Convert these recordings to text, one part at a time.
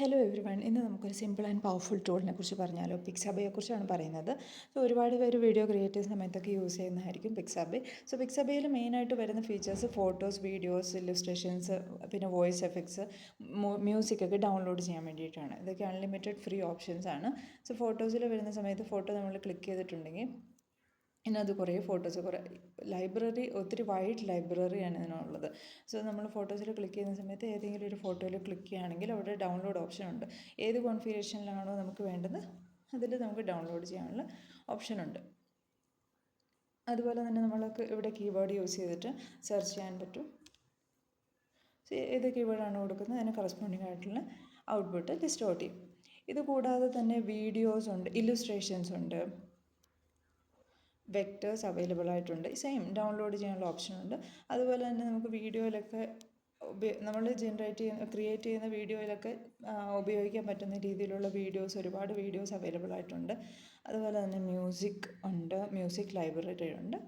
Hello every one. ഇന്ന് നമുക്കൊരു simple and powerful ടൂളിനെ കുറിച്ച് പറഞ്ഞാലോ. പിക്സാബേയെക്കുറിച്ചാണ് പറയുന്നത്. സോ ഒരുപാട് പേര് വീഡിയോ ക്രിയേറ്റ് ചെയ്യുന്ന സമയത്തൊക്കെ യൂസ് ചെയ്യുന്നതായിരിക്കും പിക്സാബേ. സോ പിക്സാബേയിൽ മെയിനായിട്ട് വരുന്ന ഫീച്ചേഴ്സ് ഫോട്ടോസ്, വീഡിയോസ്, ഇല്ലുസ്ട്രേഷൻസ്, പിന്നെ വോയിസ് എഫക്ട്സ്, മ്യൂസിക്കൊക്കെ ഡൗൺലോഡ് ചെയ്യാൻ വേണ്ടിയിട്ടാണ്. ഇതൊക്കെ അൺലിമിറ്റഡ് ഫ്രീ ഓപ്ഷൻസ് ആണ്. സോ ഫോട്ടോസിൽ വരുന്ന സമയത്ത് ഫോട്ടോ നമ്മൾ ക്ലിക്ക് ചെയ്തിട്ടുണ്ടെങ്കിൽ ഇതിനകത്ത് കുറേ ഫോട്ടോസ്, കുറേ ലൈബ്രറി, ഒത്തിരി വൈഡ് ലൈബ്രറിയാണ് ഇതിനുള്ളത്. സോ നമ്മൾ ഫോട്ടോസിൽ ക്ലിക്ക് ചെയ്യുന്ന സമയത്ത് ഏതെങ്കിലും ഒരു ഫോട്ടോയിൽ ക്ലിക്ക് ചെയ്യുകയാണെങ്കിൽ അവിടെ ഡൗൺലോഡ് ഓപ്ഷൻ ഉണ്ട്. ഏത് കോൺഫിഗറേഷനിലാണോ നമുക്ക് വേണ്ടത് അതിൽ നമുക്ക് ഡൗൺലോഡ് ചെയ്യാനുള്ള ഓപ്ഷനുണ്ട്. അതുപോലെ തന്നെ നമ്മൾക്ക് ഇവിടെ കീബോർഡ് യൂസ് ചെയ്തിട്ട് സെർച്ച് ചെയ്യാൻ പറ്റും. ഏത് കീബോർഡാണ് കൊടുക്കുന്നത് അതിന് കറസ്പോണ്ടിങ് ആയിട്ടുള്ള ഔട്ട്പുട്ട് ലിസ്റ്റ് ഔട്ട് ചെയ്യും. ഇത് കൂടാതെ തന്നെ വീഡിയോസ് ഉണ്ട്, ഇല്ലുസ്ട്രേഷൻസ് ഉണ്ട്, വെക്റ്റേഴ്സ് അവൈലബിൾ ആയിട്ടുണ്ട്. സെയിം ഡൗൺലോഡ് ചെയ്യാനുള്ള ഓപ്ഷനുണ്ട്. അതുപോലെ തന്നെ നമുക്ക് വീഡിയോയിലൊക്കെ നമ്മൾ ക്രിയേറ്റ് ചെയ്യുന്ന വീഡിയോയിലൊക്കെ ഉപയോഗിക്കാൻ പറ്റുന്ന രീതിയിലുള്ള ഒരുപാട് വീഡിയോസ് അവൈലബിൾ ആയിട്ടുണ്ട്. അതുപോലെ തന്നെ മ്യൂസിക് ഉണ്ട്, മ്യൂസിക് ലൈബ്രറി ഉണ്ട്.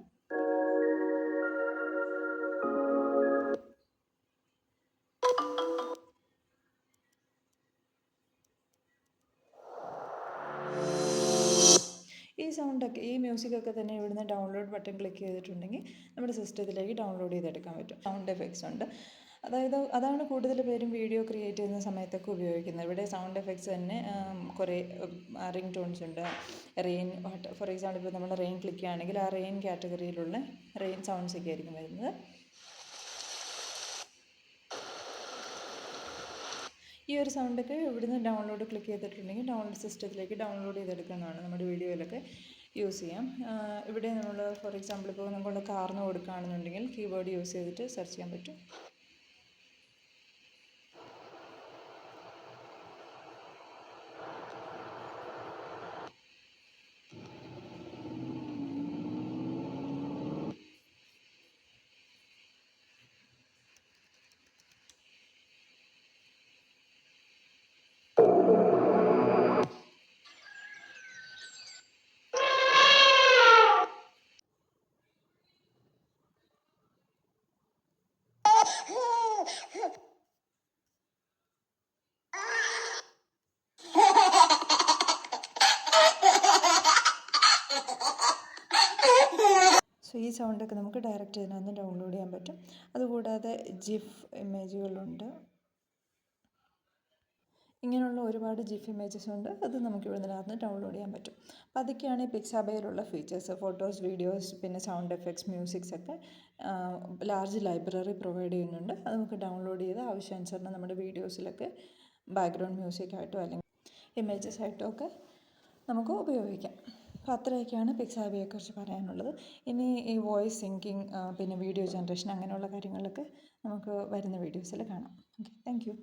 ഈ മ്യൂസിക്കൊക്കെ തന്നെ ഇവിടുന്ന് ഡൗൺലോഡ് ബട്ടൺ ക്ലിക്ക് ചെയ്തിട്ടുണ്ടെങ്കിൽ നമ്മുടെ സിസ്റ്റത്തിലേക്ക് ഡൗൺലോഡ് ചെയ്തെടുക്കാൻ പറ്റും. സൗണ്ട് എഫക്ട്സ് ഉണ്ട്. അതാണ് കൂടുതൽ പേരും വീഡിയോ ക്രിയേറ്റ് ചെയ്യുന്ന സമയത്തൊക്കെ ഉപയോഗിക്കുന്നത്. ഇവിടെ സൗണ്ട് എഫക്ട്സ് തന്നെ കുറേ റിംഗ് ടോൺസ് ഉണ്ട്. റെയിൻ ഫോർ എക്സാമ്പിൾ ഇപ്പോൾ നമ്മൾ റെയിൻ ക്ലിക്ക് ചെയ്യുകയാണെങ്കിൽ ആ റെയിൻ കാറ്റഗറിയിലുള്ള റെയിൻ സൗണ്ട്സ് ഒക്കെ ആയിരിക്കും വരുന്നത്. ഈ ഒരു സൗണ്ടൊക്കെ ഇവിടുന്ന് ഡൗൺലോഡ് ക്ലിക്ക് ചെയ്തിട്ടുണ്ടെങ്കിൽ സിസ്റ്റത്തിലേക്ക് ഡൗൺലോഡ് ചെയ്തെടുക്കുന്നതാണ്. നമ്മുടെ വീഡിയോയിലൊക്കെ യൂസ് ചെയ്യാം. ഇവിടെ നമ്മൾ ഫോർ എക്സാമ്പിൾ ഇപ്പോൾ നമ്മൾ കാർന്ന് കൊടുക്കുകയാണെന്നുണ്ടെങ്കിൽ കീബോർഡ് യൂസ് ചെയ്തിട്ട് സെർച്ച് ചെയ്യാൻ പറ്റും. സോ ഈ സൗണ്ടൊക്കെ നമുക്ക് ഡയറക്റ്റ് ഇതിനകത്ത് ഡൗൺലോഡ് ചെയ്യാൻ പറ്റും. അതുകൂടാതെ ജിഫ് ഇമേജുകളുണ്ട്. ഇങ്ങനെയുള്ള ഒരുപാട് ജിഫ് ഇമേജസ് ഉണ്ട്. അത് നമുക്ക് ഇതിനകത്ത് ഡൗൺലോഡ് ചെയ്യാൻ പറ്റും. അപ്പോൾ അതൊക്കെയാണ് ഈ പിക്സാബേയിലുള്ള ഫീച്ചേഴ്സ്. ഫോട്ടോസ്, വീഡിയോസ്, പിന്നെ സൗണ്ട് എഫക്ട്സ്, മ്യൂസിക്സ് ഒക്കെ ലാർജ് ലൈബ്രറി പ്രൊവൈഡ് ചെയ്യുന്നുണ്ട്. അത് നമുക്ക് ഡൗൺലോഡ് ചെയ്ത് ആവശ്യാനുസരണം നമ്മുടെ വീഡിയോസിലൊക്കെ ബാക്ക്ഗ്രൗണ്ട് മ്യൂസിക്കായിട്ടോ അല്ലെങ്കിൽ ഇമേജസ് ആയിട്ടോ ഒക്കെ നമുക്ക് ഉപയോഗിക്കാം. അപ്പോൾ അത്രയൊക്കെയാണ് പിക്സാബേയെക്കുറിച്ച് പറയാനുള്ളത്. ഇനി ഈ വോയിസ് സിങ്കിങ്, പിന്നെ വീഡിയോ ജനറേഷൻ, അങ്ങനെയുള്ള കാര്യങ്ങളൊക്കെ നമുക്ക് വരുന്ന വീഡിയോസിൽ കാണാം. Okay, thank you.